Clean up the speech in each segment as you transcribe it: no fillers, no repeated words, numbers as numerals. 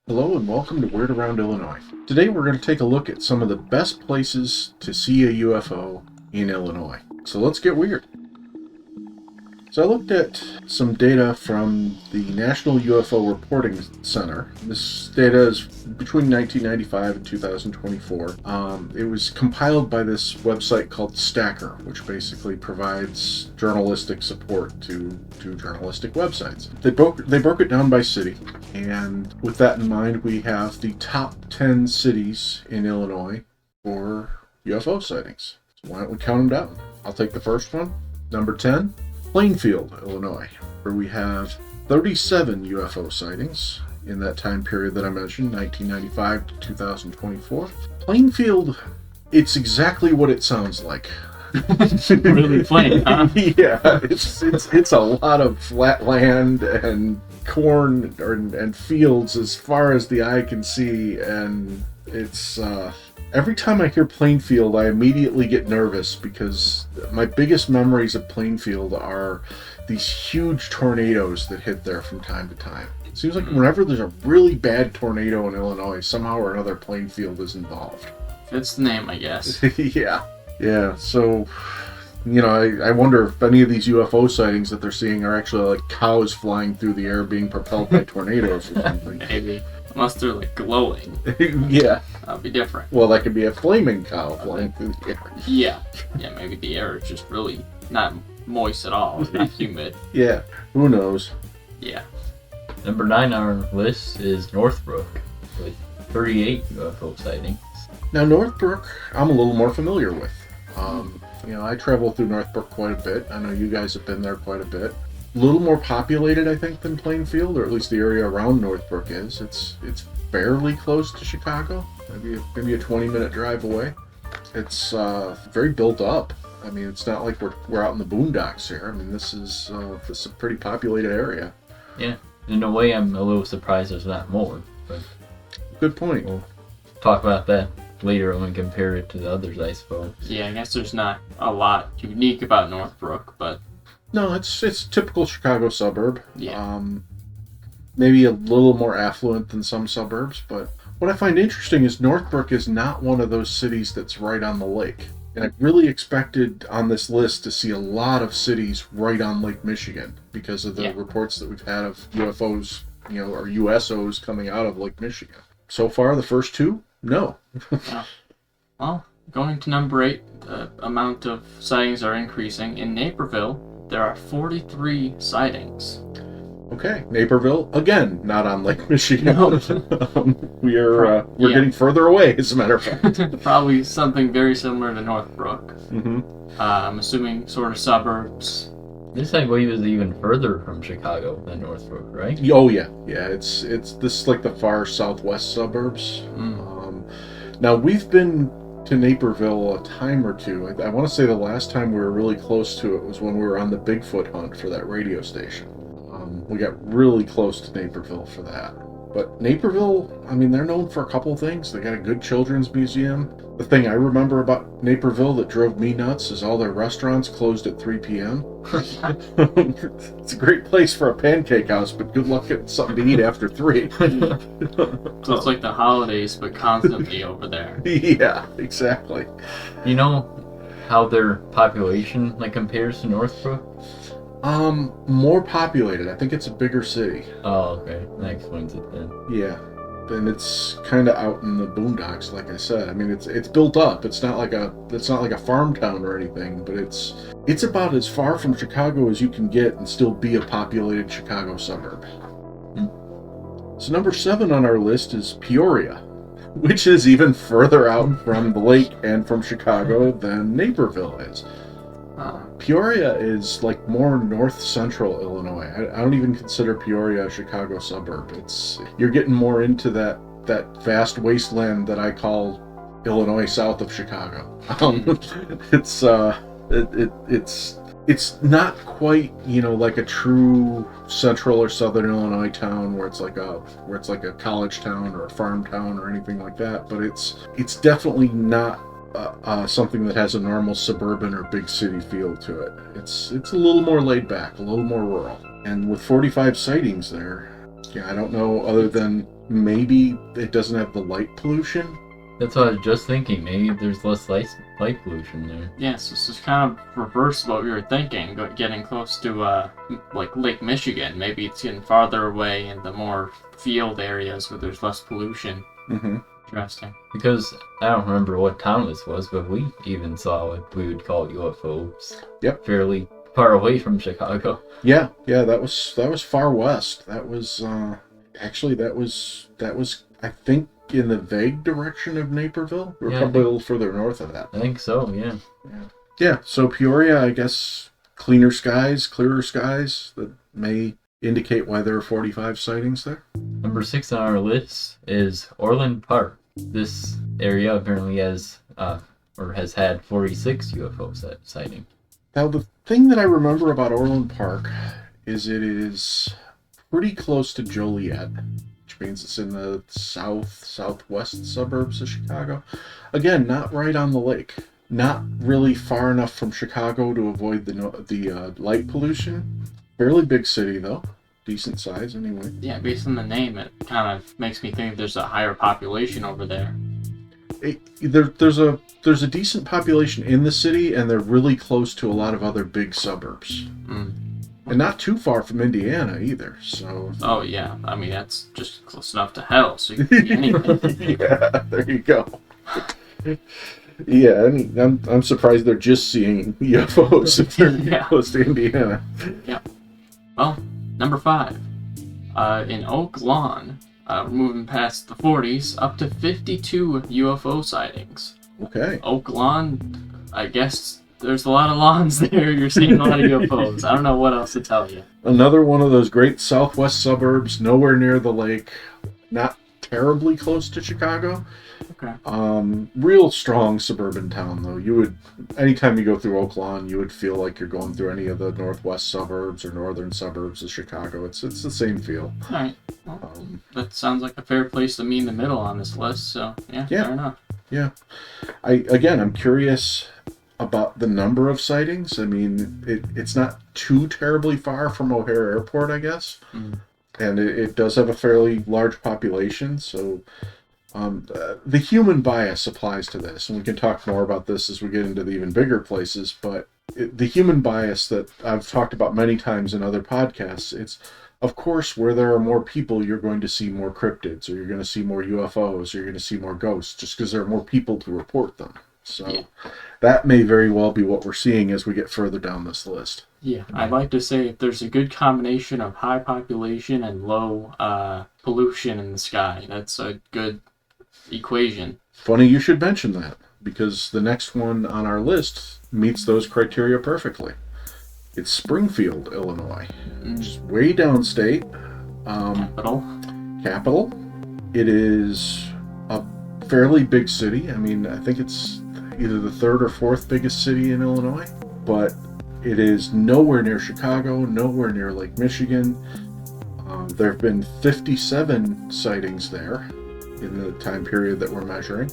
Hello and welcome to Weird Around Illinois. Today we're going to take a look at some of the best places to see a UFO in Illinois. So let's get weird. So I looked at some data from the National UFO Reporting Center. This data is between 1995 and 2024. It was compiled by this website called Stacker, which basically provides journalistic support to journalistic websites. They broke it down by city, and with that in mind, we have the top 10 cities in Illinois for UFO sightings. So why don't we count them down? I'll take the first one. Number 10. Plainfield, Illinois, where we have 37 UFO sightings in that time period that I mentioned, 1995 to 2024. Plainfield, it's exactly what it sounds like. Really plain, huh? Yeah, it's a lot of flat land and corn and fields as far as the eye can see, and it's every time I hear Plainfield, I immediately get nervous because my biggest memories of Plainfield are these huge tornadoes that hit there from time to time. It seems like whenever there's a really bad tornado in Illinois, somehow or another Plainfield is involved. Fits the name, I guess. Yeah, so, I wonder if any of these UFO sightings that they're seeing are actually like cows flying through the air being propelled by tornadoes or something. Maybe. Unless they're like glowing. Yeah. That'd be different. Well, that could be a flaming cow flying through the air. Yeah, maybe the air is just really not moist at all, not humid. Yeah, who knows? Yeah. Number 9 on our list is Northbrook with 38 UFO sightings. Now, Northbrook, I'm a little more familiar with. I travel through Northbrook quite a bit. I know you guys have been there quite a bit. A little more populated, I think, than Plainfield, or at least the area around Northbrook is. It's fairly close to Chicago, maybe a 20-minute drive away. It's very built up. I mean, it's not like we're out in the boondocks here. I mean, this is a pretty populated area. Yeah, in a way, I'm a little surprised there's not more. But good point. We'll talk about that later when we compare it to the others, I suppose. Yeah, I guess there's not a lot unique about Northbrook, but no, it's a typical Chicago suburb. Yeah. Maybe a little more affluent than some suburbs, but what I find interesting is Northbrook is not one of those cities that's right on the lake. And I really expected on this list to see a lot of cities right on Lake Michigan because of the reports that we've had of UFOs, or USOs coming out of Lake Michigan. So far, the first two, no. Well, going to number 8, the amount of sightings are increasing. In Naperville, there are 43 sightings. Okay, Naperville, again, not on Lake Michigan. No. We're getting further away, as a matter of fact. Probably something very similar to Northbrook. Mm-hmm. I'm assuming sort of suburbs. This, I believe, is even further from Chicago than Northbrook, right? Oh, yeah. It's this is like the far southwest suburbs. Now, we've been to Naperville a time or two. I want to say the last time we were really close to it was when we were on the Bigfoot hunt for that radio station. We got really close to Naperville for that. But Naperville, I mean, they're known for a couple things. They got a good children's museum. The thing I remember about Naperville that drove me nuts is all their restaurants closed at 3 p.m. It's a great place for a pancake house, but good luck getting something to eat after 3. So it's like the holidays, but constantly over there. Yeah, exactly. You know how their population compares to Northbrook? More populated. I think it's a bigger city. Oh, okay. That explains it then. Yeah. And it's kind of out in the boondocks, like I said. I mean, it's built up. It's not like a farm town or anything, but it's about as far from Chicago as you can get and still be a populated Chicago suburb. So number 7 on our list is Peoria, which is even further out from the lake and from Chicago than Naperville is. Peoria is like more north central Illinois. I don't even consider Peoria a Chicago suburb. You're getting more into that vast wasteland that I call Illinois south of Chicago. It's not quite like a true central or southern Illinois town where it's like a college town or a farm town or anything like that. But it's definitely not something that has a normal suburban or big city feel to it. It's a little more laid back, a little more rural. And with 45 sightings there, Yeah, I don't know, other than maybe it doesn't have the light pollution. That's what I was just thinking. Maybe there's less light pollution there. Yes, this is kind of reverse what we were thinking, getting close to like Lake Michigan. Maybe it's getting farther away in the more field areas where there's less pollution. Mm-hmm. Interesting. Because I don't remember what town this was, but we even saw what we would call UFOs. Yep. Fairly far away from Chicago. Yeah, that was far west. That was actually that was I think in the vague direction of Naperville. We're probably a little further north of that. I think so, yeah. Yeah, so Peoria, I guess, clearer skies that may indicate why there are 45 sightings there. Number 6 on our list is Orland Park. This area apparently has had 46 UFO sightings. Now, the thing that I remember about Orland Park is it is pretty close to Joliet, which means it's in the southwest suburbs of Chicago. Again, not right on the lake. Not really far enough from Chicago to avoid the light pollution. Fairly big city, though. Decent size, anyway. Yeah, based on the name, it kind of makes me think there's a higher population over there. There's a decent population in the city, and they're really close to a lot of other big suburbs. And not too far from Indiana either, so... Oh, yeah. I mean, that's just close enough to hell, so you can see anything. Yeah, there you go. Yeah, I mean, I'm surprised they're just seeing UFOs if they're close to Indiana. Yeah. Well, number 5. In Oak Lawn, we're moving past the 40s, up to 52 UFO sightings. Okay. Oak Lawn, I guess there's a lot of lawns there. You're seeing a lot of UFOs. I don't know what else to tell you. Another one of those great southwest suburbs, nowhere near the lake, not terribly close to Chicago. Okay. Real strong suburban town, though. Anytime you go through Oak Lawn, you would feel like you're going through any of the northwest suburbs or northern suburbs of Chicago. It's the same feel. All right. Well, that sounds like a fair place to meet in the middle on this list. So yeah. Fair enough. Yeah. I'm curious about the number of sightings. I mean, it's not too terribly far from O'Hare Airport, I guess, and it does have a fairly large population, so. The human bias applies to this, and we can talk more about this as we get into the even bigger places, but the human bias that I've talked about many times in other podcasts, it's, of course, where there are more people, you're going to see more cryptids, or you're going to see more UFOs, or you're going to see more ghosts, just because there are more people to report them. So that may very well be what we're seeing as we get further down this list. Yeah, I'd like to say if there's a good combination of high population and low pollution in the sky, that's a good equation. Funny you should mention that, because the next one on our list meets those criteria perfectly. It's Springfield, Illinois, which is way downstate. Capital. It is a fairly big city. I mean, I think it's either the third or fourth biggest city in Illinois, but it is nowhere near Chicago, nowhere near Lake Michigan. There have been 57 sightings there in the time period that we're measuring.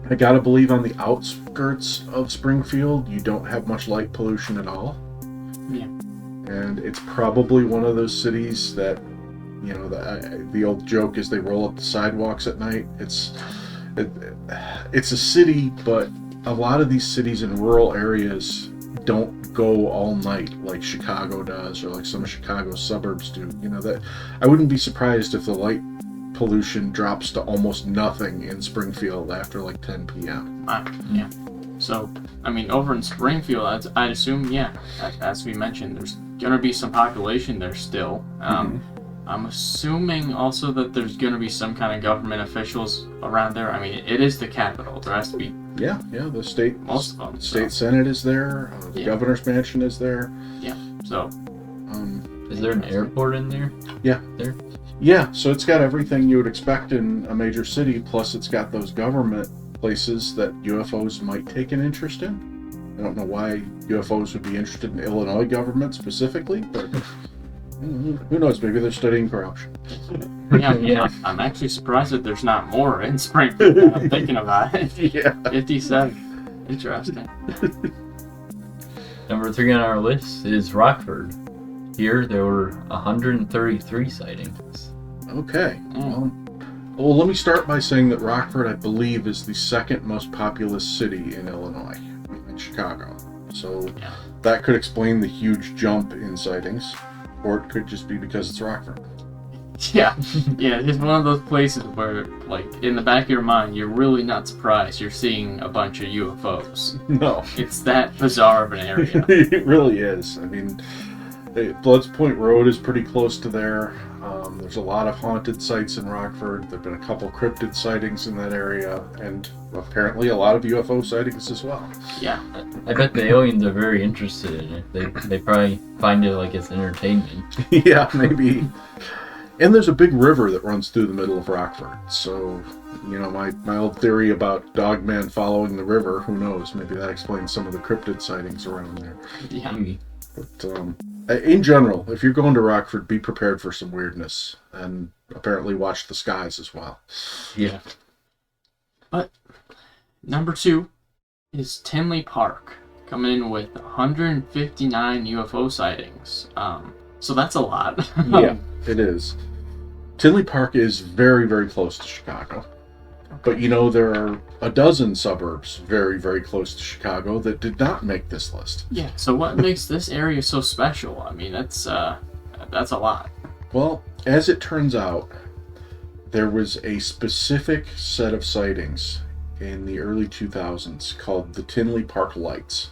I gotta believe on the outskirts of Springfield, you don't have much light pollution at all. Yeah. And it's probably one of those cities that, the old joke is they roll up the sidewalks at night. It's a city, but a lot of these cities in rural areas don't go all night like Chicago does, or like some of Chicago's suburbs do. That I wouldn't be surprised if the light pollution drops to almost nothing in Springfield after like 10 p.m. Yeah. So, I mean, over in Springfield, I'd assume, as we mentioned, there's going to be some population there still. I'm assuming also that there's going to be some kind of government officials around there. I mean, it is the capital. There has to be. Yeah, the state. Most of them. State Senate is there. The governor's mansion is there. Yeah. So. Is there an airport in there? Yeah. There. Yeah, so it's got everything you would expect in a major city, plus it's got those government places that UFOs might take an interest in. I don't know why UFOs would be interested in Illinois government specifically, but who knows, maybe they're studying corruption. Yeah. I'm actually surprised that there's not more in Springfield now I'm thinking about it. Yeah. 57. Interesting. Number 3 on our list is Rockford. Here there were 133 sightings. Okay. Well, let me start by saying that Rockford, I believe, is the second most populous city in Illinois, in Chicago. So that could explain the huge jump in sightings, or it could just be because it's Rockford. Yeah, it's one of those places where, like, in the back of your mind, you're really not surprised you're seeing a bunch of UFOs. No. It's that bizarre of an area. It really is. I mean, Bloods Point Road is pretty close to there. There's a lot of haunted sites in Rockford. There have been a couple cryptid sightings in that area, and apparently a lot of UFO sightings as well. Yeah. I bet the aliens are very interested in it. They probably find it like it's entertainment. Yeah, maybe. And there's a big river that runs through the middle of Rockford. So, you know, my old theory about Dogman following the river, who knows? Maybe that explains some of the cryptid sightings around there. Yeah. Maybe. But, in general, if you're going to Rockford, be prepared for some weirdness. And apparently watch the skies as well. Yeah. But number 2 is Tinley Park, coming in with 159 UFO sightings. So that's a lot. Yeah, it is. Tinley Park is very, very close to Chicago. But, you know, there are a dozen suburbs very, very close to Chicago that did not make this list. Yeah, so what makes this area so special? I mean, that's a lot. Well, as it turns out, there was a specific set of sightings in the early 2000s called the Tinley Park Lights.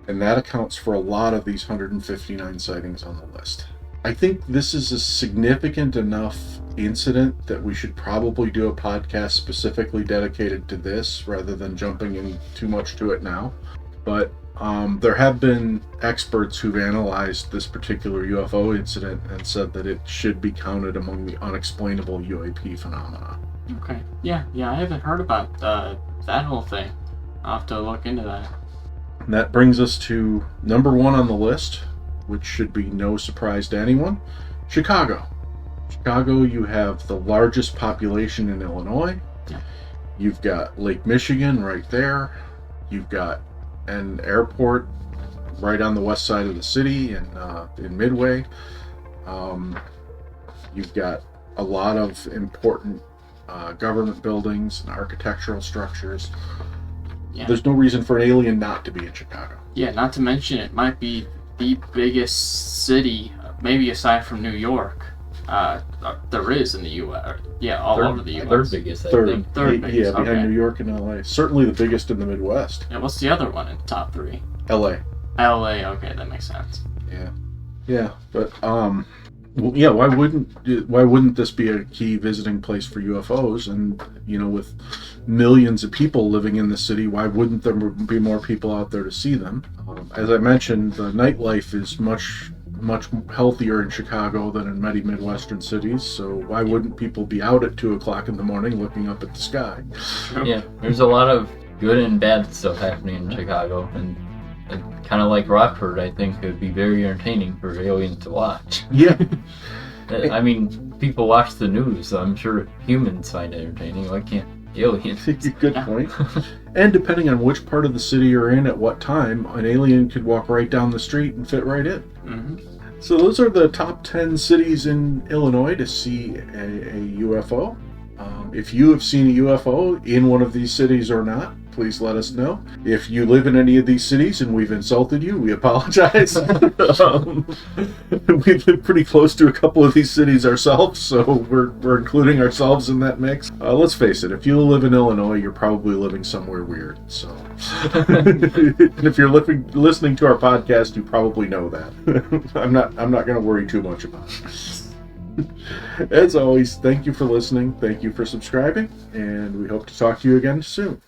And that accounts for a lot of these 159 sightings on the list. I think this is a significant enough incident that we should probably do a podcast specifically dedicated to this rather than jumping in too much to it now. But there have been experts who've analyzed this particular UFO incident and said that it should be counted among the unexplainable UAP phenomena. Okay. Yeah, I haven't heard about that whole thing. I'll have to look into that. And that brings us to number 1 on the list, which should be no surprise to anyone, Chicago. Chicago, you have the largest population in Illinois. Yeah. You've got Lake Michigan right there. You've got an airport right on the west side of the city in Midway. You've got a lot of important government buildings and architectural structures. Yeah. There's no reason for an alien not to be in Chicago. Yeah, not to mention it might be the biggest city, maybe aside from New York, there is in the U.S. Yeah, all over the U.S. Third biggest, I Third think. biggest, yeah, behind okay. New York and L.A. Certainly the biggest in the Midwest. Yeah, what's the other one in the top 3? L.A. L.A. Okay, that makes sense. Yeah, but well, yeah, why wouldn't this be a key visiting place for UFOs? And you know, with millions of people living in the city, why wouldn't there be more people out there to see them? As I mentioned, the nightlife is much healthier in Chicago than in many Midwestern cities. So why wouldn't people be out at 2:00 in the morning looking up at the sky? Yeah, there's a lot of good and bad stuff happening in Chicago, and kind of like Rockford, I think it would be very entertaining for aliens to watch. Yeah. I mean, people watch the news, so I'm sure humans find it entertaining. Why can't aliens? Good point. And depending on which part of the city you're in at what time, an alien could walk right down the street and fit right in. Mm-hmm. So those are the top 10 cities in Illinois to see a UFO. If you have seen a UFO in one of these cities or not, please let us know. If you live in any of these cities and we've insulted you, we apologize. We live pretty close to a couple of these cities ourselves, so we're including ourselves in that mix. Let's face it, if you live in Illinois, you're probably living somewhere weird. So, and if you're listening to our podcast, you probably know that. I'm not going to worry too much about it. As always, thank you for listening, thank you for subscribing, and we hope to talk to you again soon.